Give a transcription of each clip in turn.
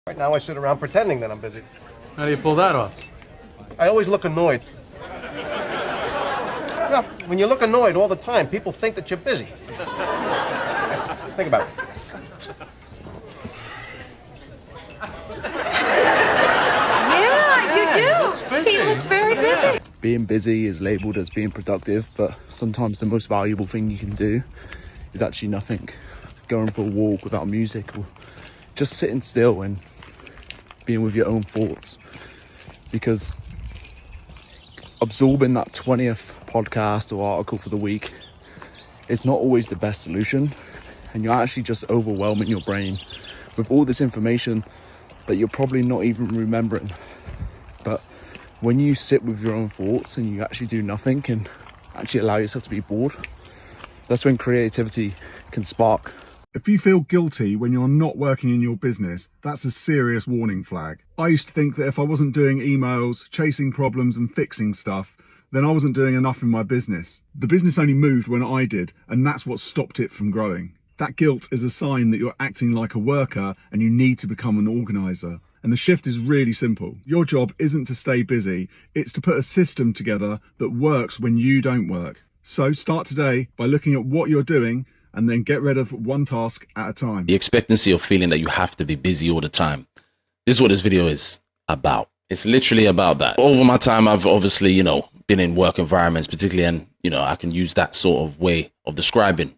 Right now I sit around pretending that I'm busy. How do you pull that off? I always look annoyed. Yeah, when you look annoyed all the time, people think that you're busy. Think about it. Yeah, you do. He looks very busy. Being busy is labelled as being productive, but sometimes the most valuable thing you can do is actually nothing. Going for a walk without music, or just sitting still and being with your own thoughts. Because absorbing that 20th podcast or article for the week is not always the best solution, and you're actually just overwhelming your brain with all this information that you're probably not even remembering. But when you sit with your own thoughts and you actually do nothing and actually allow yourself to be bored, that's when creativity can spark. If you feel guilty when you're not working in your business, that's a serious warning flag. I used to think that if I wasn't doing emails, chasing problems and fixing stuff, then I wasn't doing enough in my business. The business only moved when I did, and that's what stopped it from growing. That guilt is a sign that you're acting like a worker and you need to become an organizer. And the shift is really simple. Your job isn't to stay busy, it's to put a system together that works when you don't work. So start today by looking at what you're doing and then get rid of one task at a time. The expectancy of feeling that you have to be busy all the time. This is what this video is about. It's literally about that. Over my time, I've obviously, been in work environments, particularly, and, I can use that sort of way of describing,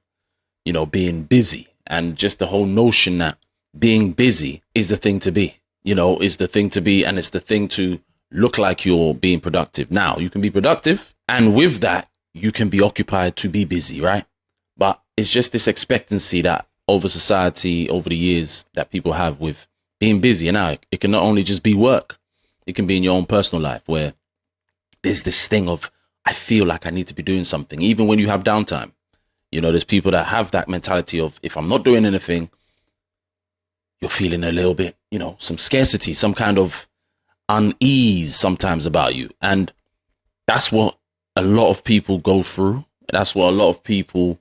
being busy, and just the whole notion that being busy is the thing to be, is the thing to be, and it's the thing to look like you're being productive. Now, you can be productive, and with that, you can be occupied to be busy, right? But it's just this expectancy that over society, over the years, that people have with being busy. And now it can not only just be work, it can be in your own personal life where there's this thing of, I feel like I need to be doing something, even when you have downtime. There's people that have that mentality of, if I'm not doing anything, you're feeling a little bit, some scarcity, some kind of unease sometimes about you. And that's what a lot of people go through. That's what a lot of people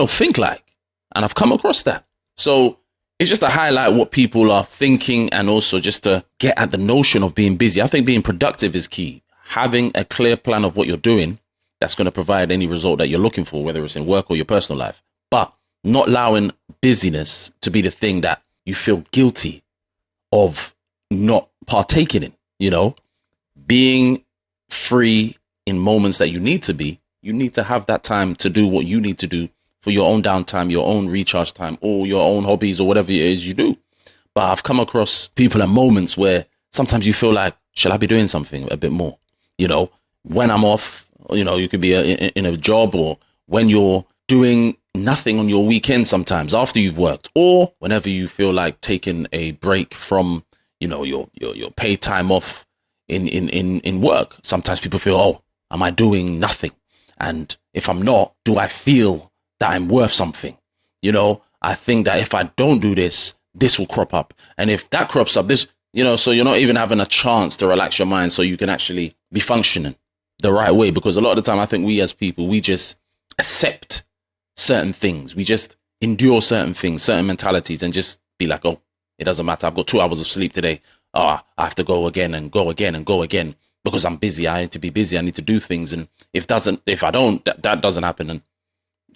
think like, and I've come across that. So it's just to highlight what people are thinking, and also just to get at the notion of being busy. I think being productive is key. Having a clear plan of what you're doing that's going to provide any result that you're looking for, whether it's in work or your personal life, but not allowing busyness to be the thing that you feel guilty of not partaking in, being free in moments that you need to be. You need to have that time to do what you need to do for your own downtime, your own recharge time, or your own hobbies, or whatever it is you do. But I've come across people at moments where sometimes you feel like, should I be doing something a bit more? When I'm off, you could be in a job, or when you're doing nothing on your weekend sometimes after you've worked, or whenever you feel like taking a break from, your paid time off in work. Sometimes people feel, oh, am I doing nothing? And if I'm not, do I feel that I'm worth something? I think that if I don't do this, this will crop up. And if that crops up, this, so you're not even having a chance to relax your mind so you can actually be functioning the right way. Because a lot of the time, I think we as people, we just accept certain things. We just endure certain things, certain mentalities, and just be like, oh, it doesn't matter. I've got 2 hours of sleep today. Oh, I have to go again and go again and go again because I'm busy. I need to be busy. I need to do things. And if I don't, that doesn't happen. And,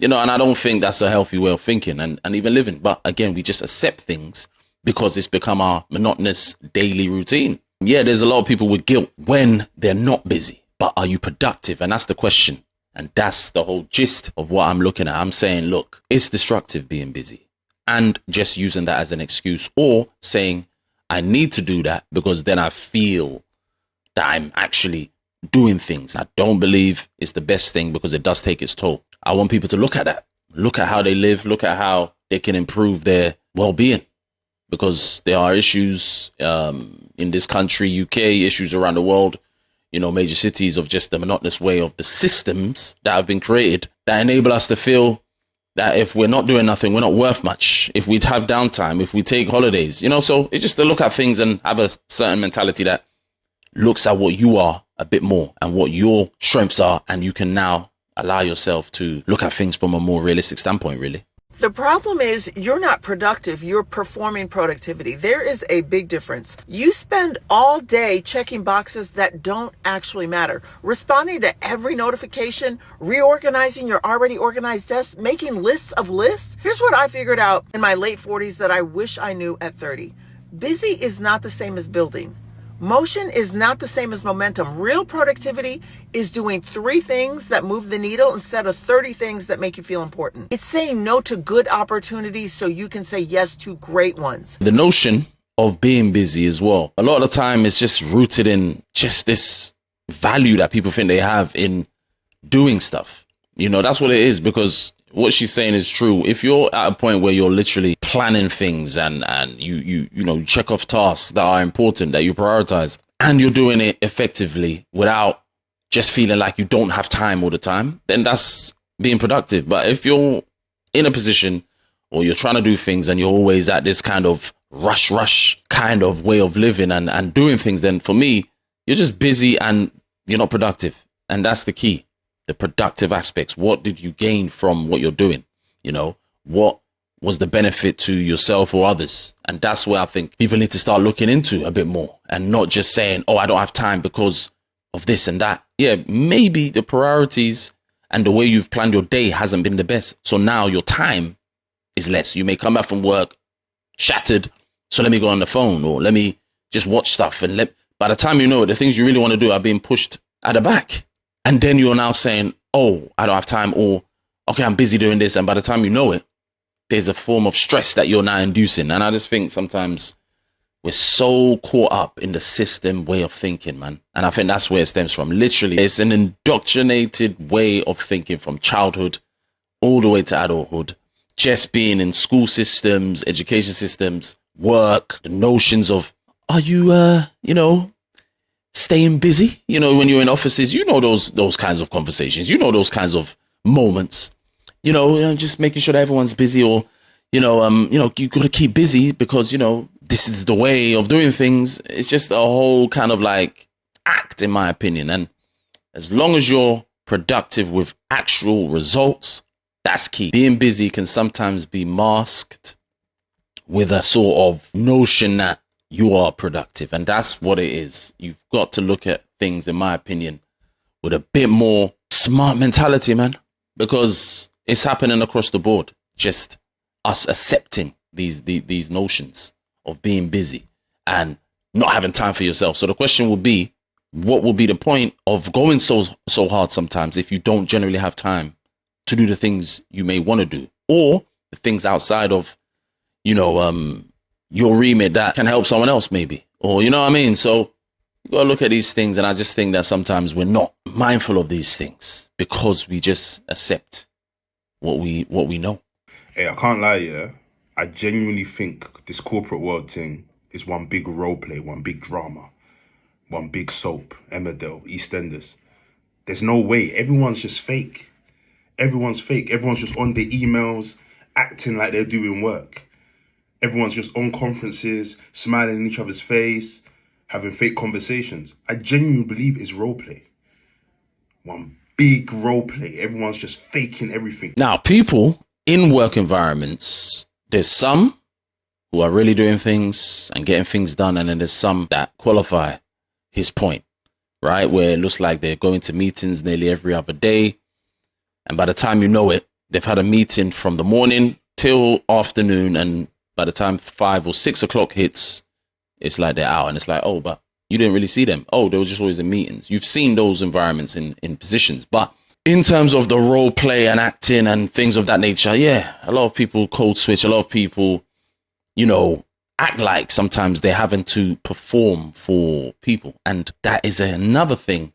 and I don't think that's a healthy way of thinking and even living. But again, we just accept things because it's become our monotonous daily routine. Yeah, there's a lot of people with guilt when they're not busy, but are you productive? And that's the question. And that's the whole gist of what I'm looking at. I'm saying, look, it's destructive being busy, and just using that as an excuse, or saying I need to do that because then I feel that I'm actually doing things. I don't believe it's the best thing because it does take its toll. I want people to look at that, look at how they live, look at how they can improve their well-being, because there are issues in this country, UK, issues around the world, major cities, of just the monotonous way of the systems that have been created that enable us to feel that if we're not doing nothing, we're not worth much. If we'd have downtime, if we take holidays, so it's just to look at things and have a certain mentality that looks at what you are a bit more and what your strengths are. And you can now allow yourself to look at things from a more realistic standpoint, really. The problem is you're not productive. You're performing productivity. There is a big difference. You spend all day checking boxes that don't actually matter, responding to every notification, reorganizing your already organized desk, making lists of lists. Here's what I figured out in my late 40s that I wish I knew at 30. Busy is not the same as building. Motion is not the same as momentum. Real productivity is doing 3 things that move the needle instead of 30 things that make you feel important. It's saying no to good opportunities so you can say yes to great ones. The notion of being busy as well, a lot of the time it's just rooted in just this value that people think they have in doing stuff. You know, that's what it is, because what she's saying is true. If you're at a point where you're literally planning things and you know, check off tasks that are important, that you prioritize, and you're doing it effectively without just feeling like you don't have time all the time, then that's being productive. But if you're in a position or you're trying to do things and you're always at this kind of rush kind of way of living and doing things, then for me, you're just busy and you're not productive. And that's the key. The productive aspects. What did you gain from what you're doing? You know, what was the benefit to yourself or others? And that's where I think people need to start looking into a bit more and not just saying, oh, I don't have time because of this and that. Yeah, maybe the priorities and the way you've planned your day hasn't been the best. So now your time is less. You may come back from work shattered. So let me go on the phone, or let me just watch stuff. And by the time you know it, the things you really want to do are being pushed at the back. And then you're now saying, oh, I don't have time, or, okay, I'm busy doing this. And by the time you know it, there's a form of stress that you're now inducing. And I just think sometimes we're so caught up in the system way of thinking, man. And I think that's where it stems from. Literally, it's an indoctrinated way of thinking from childhood all the way to adulthood. Just being in school systems, education systems, work, the notions of, are you, you know, staying busy? You know, when you're in offices, you know, those kinds of conversations, you know, those kinds of moments, you know, just making sure that everyone's busy, or, you know, you got to keep busy because, you know, this is the way of doing things. It's just a whole kind of like act, in my opinion. And as long as you're productive with actual results, that's key. Being busy can sometimes be masked with a sort of notion that you are productive. And that's what it is. You've got to look at things, in my opinion, with a bit more smart mentality, man, because it's happening across the board. Just us accepting these notions of being busy and not having time for yourself. So the question would be, what will be the point of going so hard sometimes if you don't generally have time to do the things you may want to do, or the things outside of, you know, your remit that can help someone else maybe, or, you know what I mean? So you got to look at these things. And I just think that sometimes we're not mindful of these things because we just accept what we know. Hey, I can't lie, yeah. I genuinely think this corporate world thing is one big role play, one big drama, one big soap, Emmerdale, EastEnders. There's no way. Everyone's just fake. Everyone's fake. Everyone's just on their emails, acting like they're doing work. Everyone's just on conferences, smiling in each other's face, having fake conversations. I genuinely believe it's role play. One big role play. Everyone's just faking everything. Now, people in work environments, there's some who are really doing things and getting things done, and then there's some that qualify his point, right? Where it looks like they're going to meetings nearly every other day. And by the time you know it, they've had a meeting from the morning till afternoon. And by the time 5 or 6 o'clock hits, it's like they're out. And it's like, oh, but you didn't really see them. Oh, they were just always in meetings. You've seen those environments in positions. But in terms of the role play and acting and things of that nature, yeah, a lot of people code switch. A lot of people, you know, act like sometimes they're having to perform for people. And that is another thing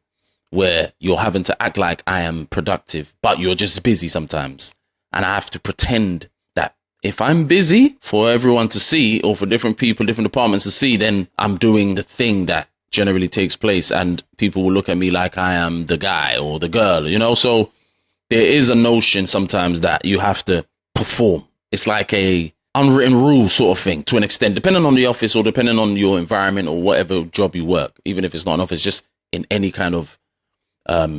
where you're having to act like I am productive, but you're just busy sometimes. And I have to pretend that if I'm busy for everyone to see, or for different people, different departments to see, then I'm doing the thing that generally takes place. And people will look at me like I am the guy or the girl, you know? So there is a notion sometimes that you have to perform. It's like a unwritten rule sort of thing to an extent, depending on the office or depending on your environment or whatever job you work, even if it's not an office, just in any kind of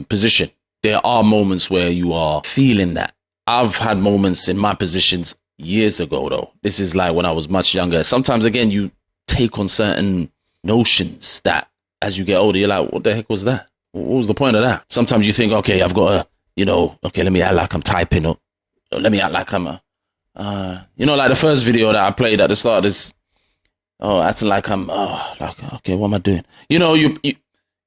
position. There are moments where you are feeling that I've had moments in my positions years ago, though. This is like when I was much younger. Sometimes, again, you take on certain notions that as you get older, you're like, what the heck was that? What was the point of that? Sometimes you think, okay, I've got to, okay, let me act like I'm typing, or let me act like I'm like the first video that I played at the start is, acting like I'm, okay, what am I doing? You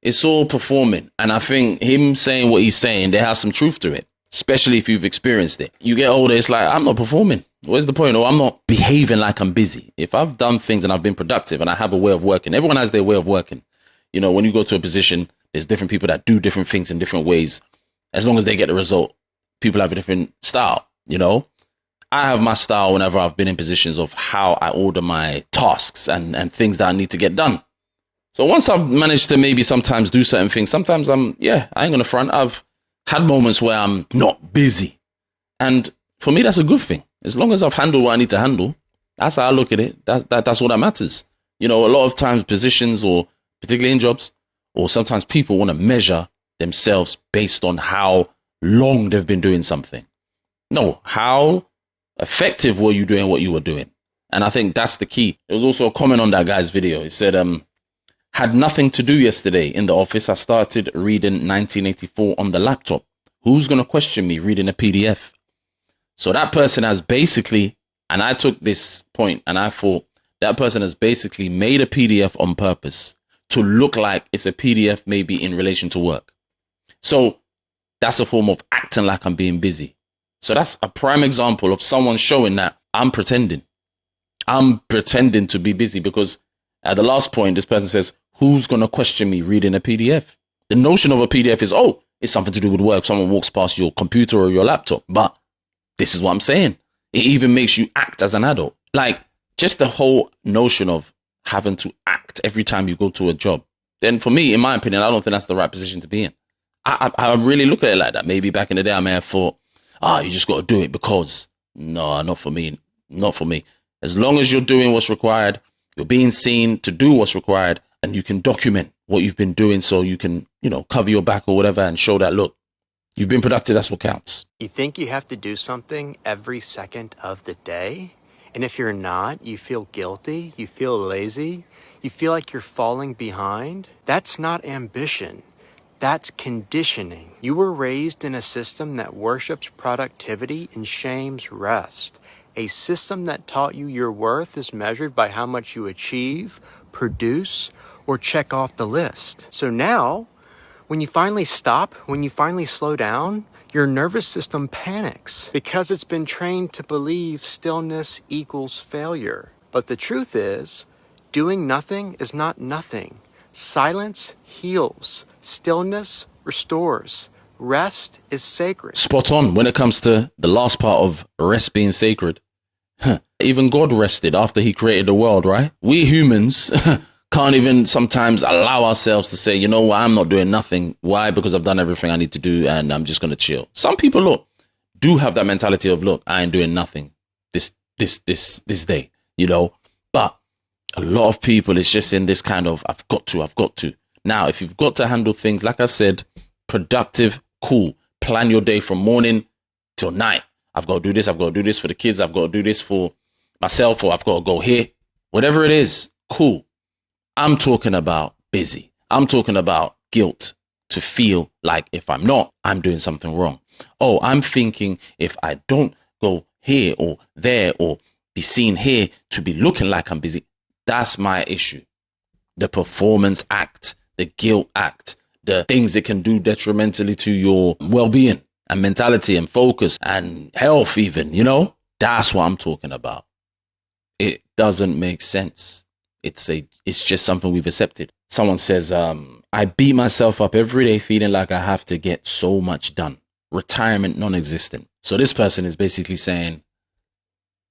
it's all performing. And I think him saying what he's saying, there has some truth to it, especially if you've experienced it. You get older, it's like, I'm not performing. Where's the point? Or I'm not behaving like I'm busy. If I've done things and I've been productive and I have a way of working, everyone has their way of working. When you go to a position, there's different people that do different things in different ways. As long as they get the result, people have a different style, I have my style whenever I've been in positions of how I order my tasks and things that I need to get done. So once I've managed to maybe sometimes do certain things, sometimes I ain't gonna front. I've had moments where I'm not busy. And for me, that's a good thing. As long as I've handled what I need to handle, that's how I look at it. That's all that matters. A lot of times positions, or particularly in jobs, or sometimes people want to measure themselves based on how long they've been doing something. No, how effective were you doing what you were doing? And I think that's the key. There was also a comment on that guy's video. It said, had nothing to do yesterday in the office. I started reading 1984 on the laptop. Who's going to question me reading a PDF? So that person has basically, and I took this point and I thought that person has basically made a PDF on purpose to look like it's a PDF maybe in relation to work. So that's a form of acting like I'm being busy. So that's a prime example of someone showing that I'm pretending. I'm pretending to be busy, because at the last point, this person says, who's going to question me reading a PDF? The notion of a PDF is, it's something to do with work. Someone walks past your computer or your laptop. But this is what I'm saying. It even makes you act as an adult. Like, just the whole notion of having to act every time you go to a job. Then for me, in my opinion, I don't think that's the right position to be in. I really look at it like that. Maybe back in the day, I may have thought, you just got to do it because. No, not for me. Not for me. As long as you're doing what's required, you're being seen to do what's required, and you can document what you've been doing so you can, cover your back or whatever and show that, look, you've been productive. That's what counts. You think you have to do something every second of the day? And if you're not, you feel guilty, you feel lazy, you feel like you're falling behind? That's not ambition. That's conditioning. You were raised in a system that worships productivity and shames rest. A system that taught you your worth is measured by how much you achieve, produce, or check off the list. So now, when you finally stop, when you finally slow down, your nervous system panics because it's been trained to believe stillness equals failure. But the truth is, doing nothing is not nothing. Silence heals. Stillness restores. Rest is sacred. Spot on when it comes to the last part of rest being sacred. Even God rested after he created the world, right? We humans can't even sometimes allow ourselves to say, you know what, I'm not doing nothing. Why? Because I've done everything I need to do and I'm just going to chill. Some people, look, do have that mentality of, look, I ain't doing nothing this day, But a lot of people, it's just in this kind of, I've got to. Now, if you've got to handle things, like I said, productive, cool. Plan your day from morning till night. I've got to do this. I've got to do this for the kids. I've got to do this for myself, or I've got to go here. Whatever it is, cool. I'm talking about busy. I'm talking about guilt, to feel like if I'm not, I'm doing something wrong. Oh, I'm thinking if I don't go here or there or be seen here to be looking like I'm busy, that's my issue. The performance act, the guilt act, the things it can do detrimentally to your well-being and mentality and focus and health even, that's what I'm talking about. It doesn't make sense. It's just something we've accepted. Someone says, I beat myself up every day feeling like I have to get so much done. Retirement non-existent. So this person is basically saying,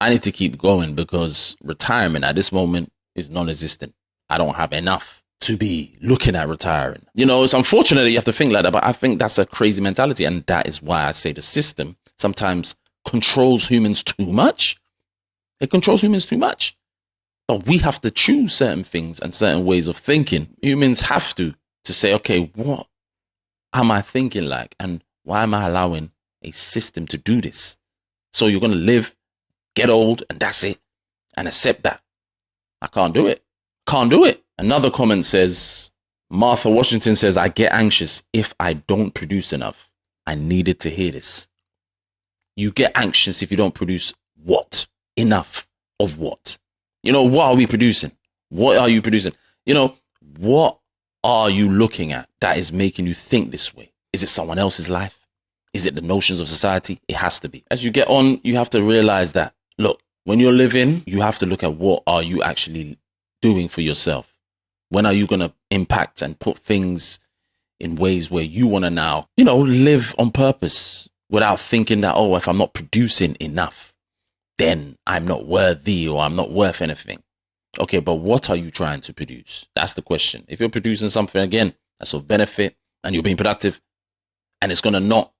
I need to keep going because retirement at this moment is non-existent. I don't have enough to be looking at retiring. It's unfortunate that you have to think like that, but I think that's a crazy mentality. And that is why I say the system sometimes controls humans too much. It controls humans too much. But we have to choose certain things and certain ways of thinking. Humans have to say, okay, what am I thinking like? And why am I allowing a system to do this? So you're going to live, get old, and that's it. And accept that. I can't do it. Can't do it. Another comment says, Martha Washington says, I get anxious if I don't produce enough. I needed to hear this. You get anxious if you don't produce what? Enough of what? You know, what are we producing? What are you producing? You know, what are you looking at that is making you think this way? Is it someone else's life? Is it the notions of society? It has to be. As you get on, you have to realize that, look, when you're living, you have to look at what are you actually doing for yourself? When are you going to impact and put things in ways where you want to now, you know, live on purpose without thinking that, oh, if I'm not producing enough, then I'm not worthy or I'm not worth anything. Okay, but what are you trying to produce? That's the question. If you're producing something, again, that's of benefit and you're being productive and it's going to not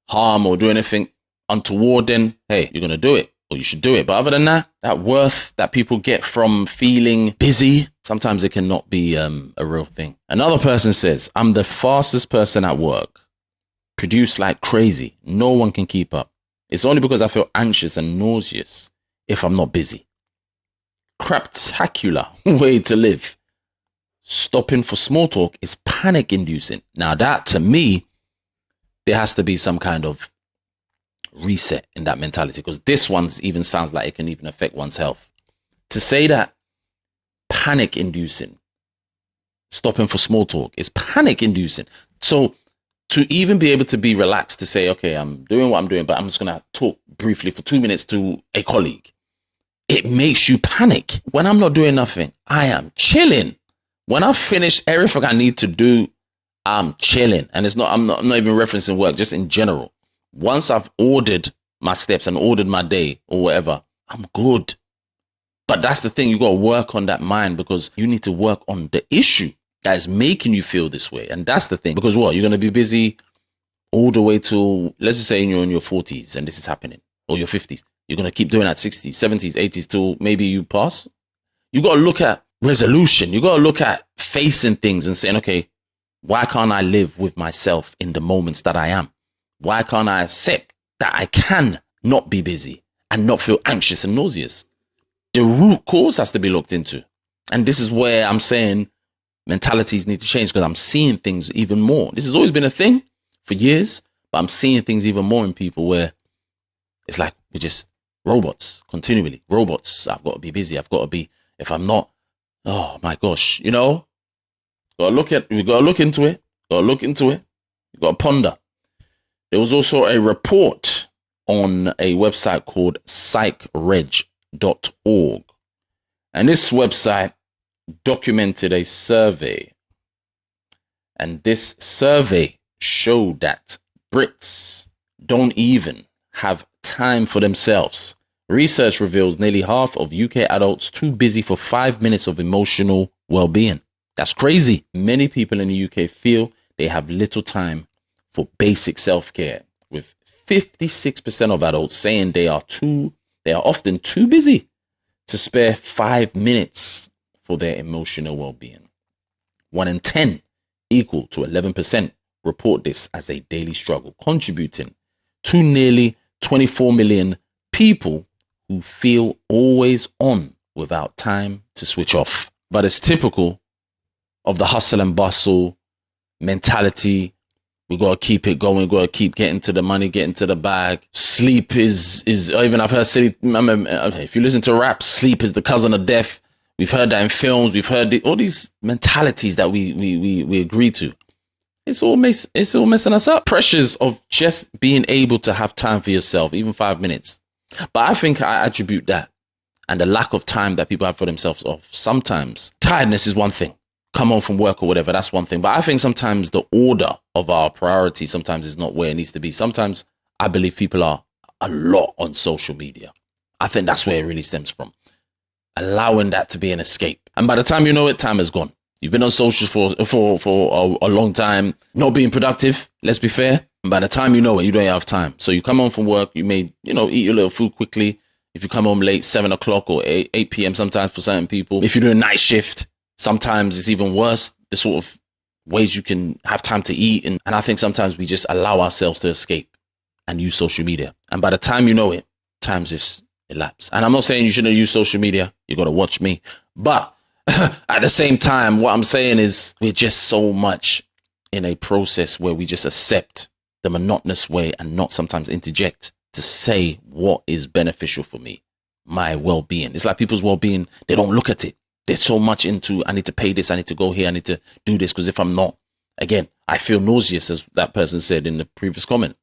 harm or do anything untoward, then, hey, you're going to do it or you should do it. But other than that, that worth that people get from feeling busy, sometimes it cannot be a real thing. Another person says, I'm the fastest person at work. Produce like crazy. No one can keep up. It's only because I feel anxious and nauseous if I'm not busy. Craptacular way to live. Stopping for small talk is panic inducing. Now that, to me, there has to be some kind of reset in that mentality, because this one even sounds like it can even affect one's health. To say that panic inducing, stopping for small talk is panic inducing. So to even be able to be relaxed to say, okay, I'm doing what I'm doing, but I'm just going to talk briefly for 2 minutes to a colleague. It makes you panic. When I'm not doing nothing, I am chilling. When I've finished everything I need to do, I'm chilling. And it's not, I'm not even referencing work, just in general. Once I've ordered my steps and ordered my day or whatever, I'm good. But that's the thing. You got to work on that mind, because you need to work on the issue that is making you feel this way. And that's the thing. Because what? You're going to be busy all the way to, let's just say you're in your 40s and this is happening, or your 50s. You're going to keep doing that 60s, 70s, 80s till maybe you pass. You got to look at resolution. You got to look at facing things and saying, okay, why can't I live with myself in the moments that I am? Why can't I accept that I can not be busy and not feel anxious and nauseous? The root cause has to be looked into. And this is where I'm saying mentalities need to change, because I'm seeing things even more. This has always been a thing for years, but I'm seeing things even more in people where it's like we're just robots, continually robots. I've got to be busy. I've got to be, if I'm not, oh my gosh, you know, we got to look into it. Got to look into it. You got to ponder. There was also a report on a website called psychreg.org. And this website documented a survey. And this survey showed that Brits don't even have time for themselves. Research reveals nearly half of UK adults too busy for 5 minutes of emotional well-being. That's crazy. Many people in the UK feel they have little time for basic self-care, with 56% of adults saying they are often too busy to spare 5 minutes for their emotional well-being. 1 in 10, equal to 11%, report this as a daily struggle, contributing to nearly 24 million people who feel always on without time to switch off. But it's typical of the hustle and bustle mentality. We got to keep it going. We got to keep getting to the money, getting to the bag. Sleep is even I've heard silly, if you listen to rap, sleep is the cousin of death. We've heard that in films. We've heard all these mentalities that we agree to. It's all messing us up. Pressures of just being able to have time for yourself, even 5 minutes. But I think I attribute that and the lack of time that people have for themselves of sometimes tiredness is one thing. Come home from work or whatever, that's one thing. But I think sometimes the order of our priority sometimes is not where it needs to be. Sometimes I believe people are a lot on social media. I think that's where it really stems from. Allowing that to be an escape. And by the time you know it, time is gone. You've been on social for a long time, not being productive, let's be fair. And by the time you know it, you don't have time. So you come home from work, you may, eat your little food quickly. If you come home late, 7 o'clock or 8 p.m. sometimes for certain people. If you're doing night shift, sometimes it's even worse, the sort of ways you can have time to eat. And I think sometimes we just allow ourselves to escape and use social media. And by the time you know it, times it's elapsed. And I'm not saying you shouldn't use social media. You got to watch me. But at the same time, what I'm saying is we're just so much in a process where we just accept the monotonous way and not sometimes interject to say what is beneficial for me, my well-being. It's like people's well-being, they don't look at it. They're so much into, I need to pay this, I need to go here, I need to do this, because if I'm not, again, I feel nauseous, as that person said in the previous comment.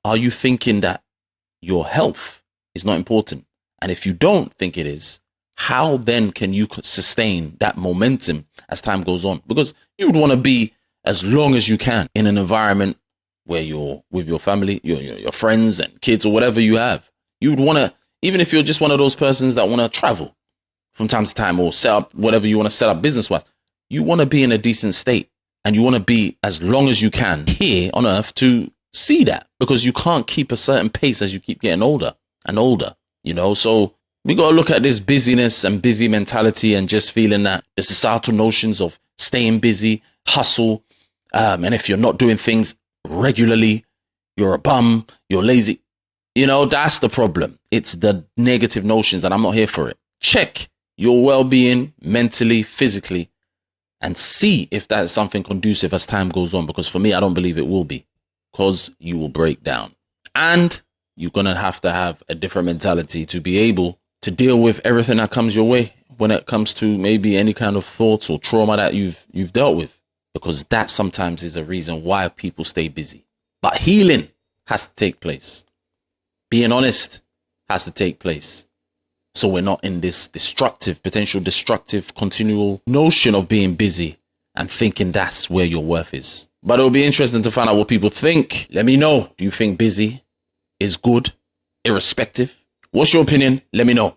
Are you thinking that your health is not important? And if you don't think it is, how then can you sustain that momentum as time goes on? Because you would want to be as long as you can in an environment where you're with your family, your friends and kids or whatever you have. You would want to, even if you're just one of those persons that want to travel from time to time or set up whatever you want to set up business-wise, you want to be in a decent state and you want to be as long as you can here on earth to see that, because you can't keep a certain pace as you keep getting older and older, you know? So we got to look at this busyness and busy mentality and just feeling that the societal notions of staying busy, hustle, and if you're not doing things regularly, you're a bum, you're lazy. You know, that's the problem. It's the negative notions, and I'm not here for it. Check your well-being mentally, physically, and see if that is something conducive as time goes on. Because for me, I don't believe it will be, because you will break down. And you're going to have a different mentality to be able to deal with everything that comes your way when it comes to maybe any kind of thoughts or trauma that you've dealt with. Because that sometimes is a reason why people stay busy. But healing has to take place. Being honest has to take place. So we're not in this potential destructive, continual notion of being busy and thinking that's where your worth is. But it'll be interesting to find out what people think. Let me know. Do you think busy is good, irrespective? What's your opinion? Let me know.